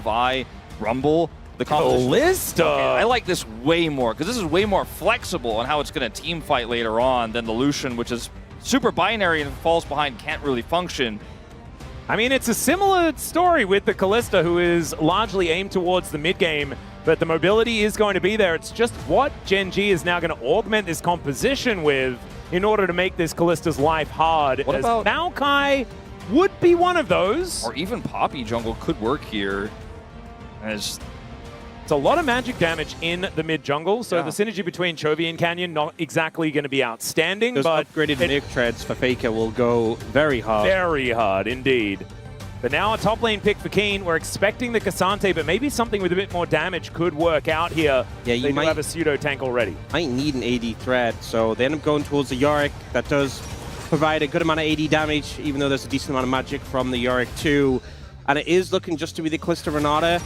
Vi, Rumble. The Kalista! Okay, I like this way more, because this is way more flexible on how it's going to team fight later on than the Lucian, which is super binary and falls behind, can't really function. I mean, it's a similar story with the Kalista, who is largely aimed towards the mid-game, but the mobility is going to be there. It's just what Gen.G is now going to augment this composition with in order to make this Kalista's life hard. What about Maokai would be one of those. Or even Poppy jungle could work here. It's a lot of magic damage in the mid jungle, so the synergy between Chovy and Canyon not exactly going to be outstanding. Those but upgraded nuke treads for Faker will go very hard. Very hard indeed. But now a top lane pick for Keen. We're expecting the Cassante, but maybe something with a bit more damage could work out here. Yeah, you might have a pseudo tank already. Might need an AD threat, so they end up going towards the Yorick. That does provide a good amount of AD damage, even though there's a decent amount of magic from the Yorick too. And it is looking just to be the Kalista Renata.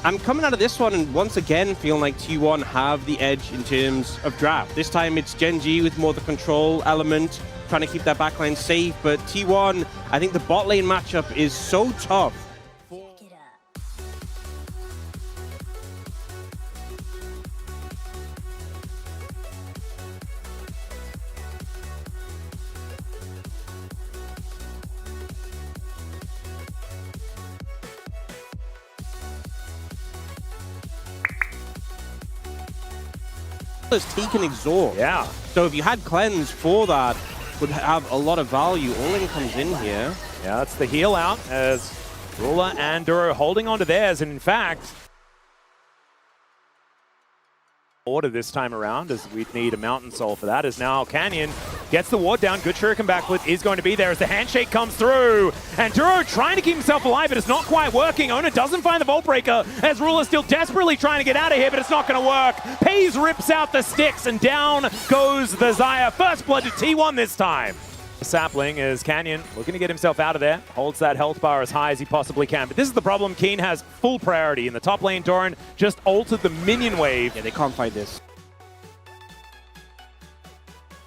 I'm coming out of this one and once again feeling like T1 have the edge in terms of draft. This time it's Gen.G with more the control element, trying to keep that backline safe, but T1, I think the bot lane matchup is so tough. Has taken exhaust. Yeah. So if you had cleanse for that, would have a lot of value. Olin comes in here. Yeah, that's the heal out as Ruler and Duro holding on to theirs, and in fact, order this time around, as we'd need a Mountain Soul for that, as now Canyon gets the ward down. Good Shuriken backflip is going to be there as the handshake comes through. And Duro trying to keep himself alive, but it's not quite working. Ona doesn't find the Vault Breaker, as Ruler still desperately trying to get out of here, but it's not going to work. Pays rips out the sticks, and down goes the Xayah. First blood to T1 this time. Sapling as Canyon looking to get himself out of there, holds that health bar as high as he possibly can. But this is the problem. Keen has full priority in the top lane. Doran just altered the minion wave. Yeah, they can't fight this.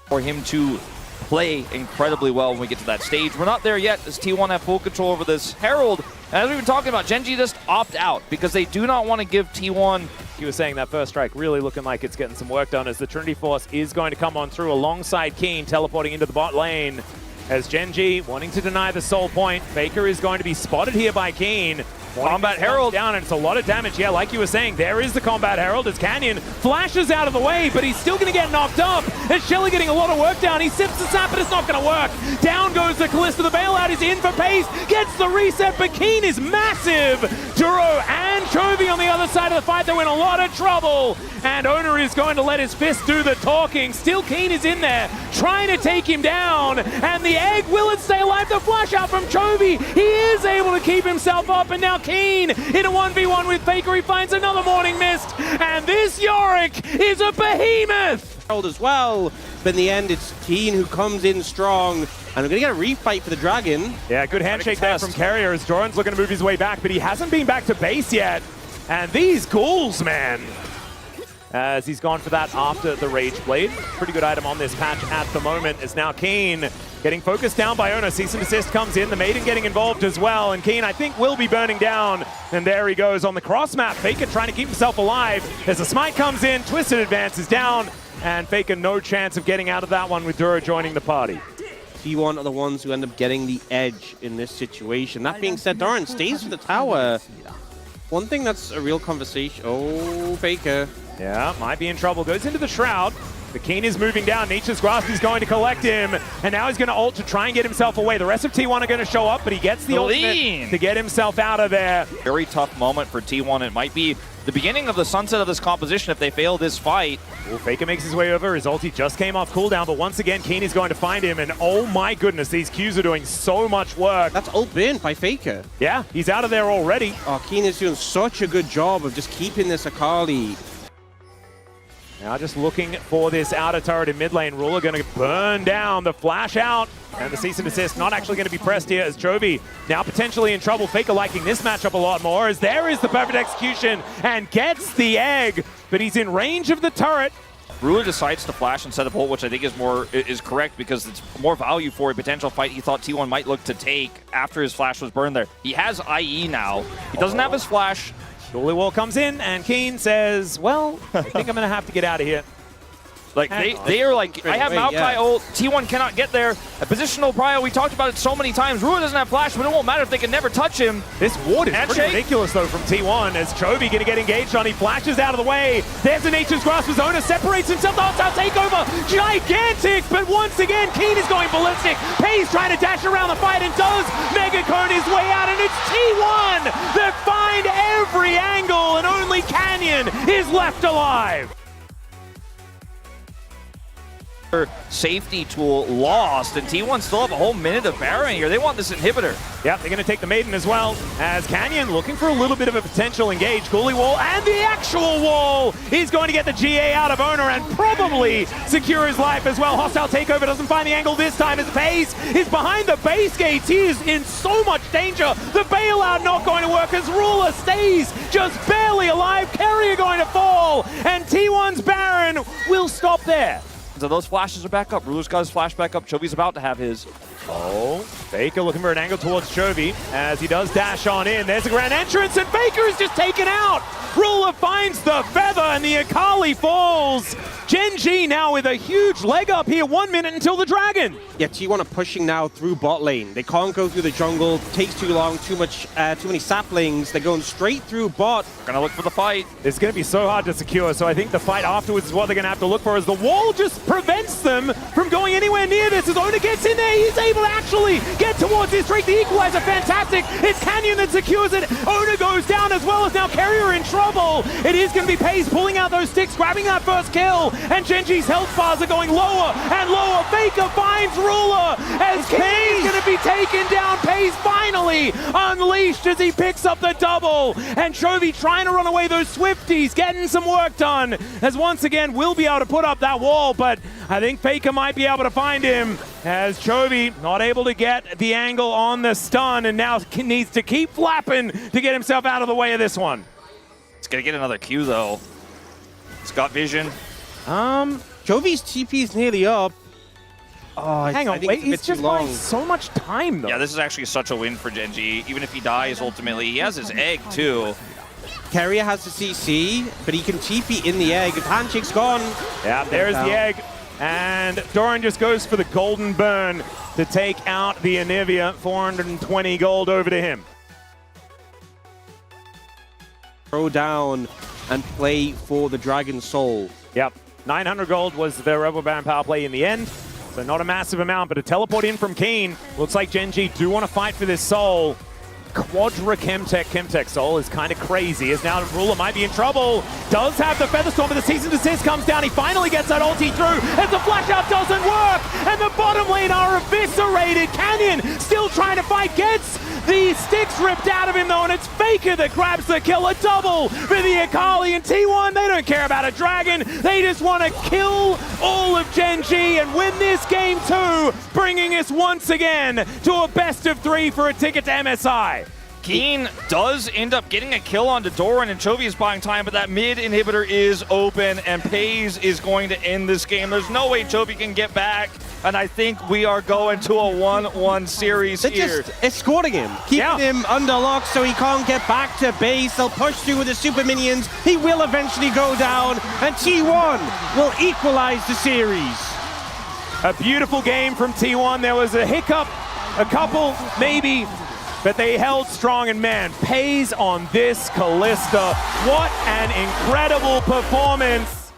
For him to play incredibly well when we get to that stage. We're not there yet as T1 have full control over this Herald. As we've been talking about, Gen.G just opt out because they do not want to give T1. You were saying that first strike really looking like it's getting some work done as the Trinity Force is going to come on through alongside Keen, teleporting into the bot lane. As Gen.G wanting to deny the soul point. Faker is going to be spotted here by Keen. Combat Herald down, and it's a lot of damage. Yeah, like you were saying, there is the Combat Herald as Canyon flashes out of the way, but he's still going to get knocked up. As Shelly getting a lot of work down. He sips the sap, but it's not going to work. Down goes the Kalista. The bailout is in for pace. Gets the reset, but Keen is massive. Duro and Chovy on the other side of the fight. They're in a lot of trouble. And Ona is going to let his fist do the talking. Still Keen is in there, trying to take him down. And the egg, will it stay alive? The flash out from Chovy. He is able to keep himself up, and now Keen in a 1v1 with Faker. He finds another Morning Mist, and this Yorick is a behemoth! As well, but in the end it's Keen who comes in strong, and we're going to get a refight for the Dragon. Yeah, good handshake there from Carrier as Doran's looking to move his way back, but he hasn't been back to base yet. And these ghouls, man! As he's gone for that after the Rage Blade. Pretty good item on this patch at the moment. Is now Keen getting focused down by Ona. Cease and desist comes in. The Maiden getting involved as well. And Keen, I think, will be burning down. And there he goes on the cross map. Faker trying to keep himself alive. As a smite comes in, Twisted Advance is down. And Faker no chance of getting out of that one with Duro joining the party. T1 are the ones who end up getting the edge in this situation. That being said, Doran stays for the tower. One thing that's a real conversation. Oh, Faker. Yeah, might be in trouble. Goes into the Shroud. The Keen is moving down. Nature's Grasp is going to collect him. And now he's going to ult to try and get himself away. The rest of T1 are going to show up, but he gets the ultimate to get himself out of there. Very tough moment for T1. It might be the beginning of the sunset of this composition if they fail this fight. Well, Faker makes his way over. His ulti just came off cooldown, but once again, Keen is going to find him. And oh my goodness, these Qs are doing so much work. That's ult burned by Faker. Yeah, he's out of there already. Oh, Keen is doing such a good job of just keeping this Akali. Now just looking for this outer turret in mid lane. Ruler going to burn down the flash out. And the cease and desist not actually going to be pressed here as Chovy now potentially in trouble. Faker liking this matchup a lot more as there is the perfect execution and gets the egg. But he's in range of the turret. Rula decides to flash instead of ult, which I think is correct because it's more value for a potential fight he thought T1 might look to take after his flash was burned there. He has IE now. He doesn't have his flash. Dually Wall comes in, and Keen says, well, I think I'm going to have to get out of here. Like, they are like, I have Maokai ult, T1 cannot get there. A positional prio, we talked about it so many times. Rua doesn't have flash, but it won't matter if they can never touch him. This ward is pretty ridiculous, though, from T1, as Chovy going to get engaged on. He flashes out of the way. There's a Nature's Grasp. Zona separates himself. The hostile takeover, gigantic, but once again, Keen is going ballistic. Pay's trying to dash around the fight and does Mega Cone his way out, and it's T1 that find every angle, and only Canyon is left alive. Safety tool lost, and T1 still have a whole minute of Baron here. They want this inhibitor. Yep, they're going to take the Maiden as well, as Canyon looking for a little bit of a potential engage. Coolie Wall and the actual wall. He's going to get the GA out of Owner and probably secure his life as well. Hostile takeover doesn't find the angle this time as Pace is behind the base gate. He is in so much danger. The bailout not going to work as Ruler stays just barely alive. Keria going to fall, and T1's Baron will stop there. So those flashes are back up. Ruler's got his flash back up. Chovy's about to have his. Oh, Faker looking for an angle towards Chovy as he does dash on in. There's a grand entrance, and Faker is just taken out. Ruler finds the feather, and the Akali falls. Gen.G now with a huge leg up here. 1 minute until the Dragon. Yeah, T1 are pushing now through bot lane. They can't go through the jungle. Takes too long. Too many saplings. They're going straight through bot. Gonna look for the fight. It's going to be so hard to secure. So I think the fight afterwards is what they're going to have to look for. As the wall just prevents them from going anywhere near this. As Owner gets in there, he's able to actually get towards his streak. The equalizer, fantastic. It's Canyon that secures it. Owner goes down as well as now Keria in trouble. It is going to be Pace pulling out those sticks, grabbing that first kill. And Gen.G's health bars are going lower and lower. Faker finds Ruler as King's going to be taken down. Pace finally unleashed as he picks up the double. And Chovy trying to run away those Swifties, getting some work done. As once again, will be able to put up that wall, but I think Faker might be able to find him. As Chovy not able to get the angle on the stun and now needs to keep flapping to get himself out of the way of this one. It's going to get another Q, though. It's got vision. Jovi's TP is nearly up. Oh, hang on, wait, he's just buying so much time, though. Yeah, this is actually such a win for Gen.G. Even if he dies, ultimately, he has his egg, too. Keria has the CC, but he can TP in the egg. If Handshake's gone. Yeah, there's the egg. And Doran just goes for the golden burn to take out the Anivia. 420 gold over to him. Throw down and play for the Dragon Soul. Yep. 900 gold was the Rebel Baron power play in the end. So not a massive amount, but a teleport in from Keen. Looks like Gen.G do want to fight for this soul. Quadra Chemtech soul is kind of crazy, as now Ruler might be in trouble. Does have the Feather Storm, but the Cease and Desist comes down. He finally gets that ulti through, as the flash out doesn't work, and the bottom lane are eviscerated. Canyon still trying to fight, gets the sticks ripped out of him though, and it's Faker that grabs the kill. A double for the Akali, and T1, they don't care about a dragon. They just want to kill all of Gen.G and win this game too, bringing us once again to a best of 3 for a ticket to MSI. Keen does end up getting a kill onto Doran, and Chovy is buying time, but that mid inhibitor is open, and Pays is going to end this game. There's no way Chovy can get back, and I think we are going to a 1-1 series here. They're just escorting him, keeping him under lock so he can't get back to base. They'll push through with the super minions. He will eventually go down, and T1 will equalize the series. A beautiful game from T1. There was a hiccup, a couple, maybe, but they held strong, and man, Pays on this Kalista. What an incredible performance.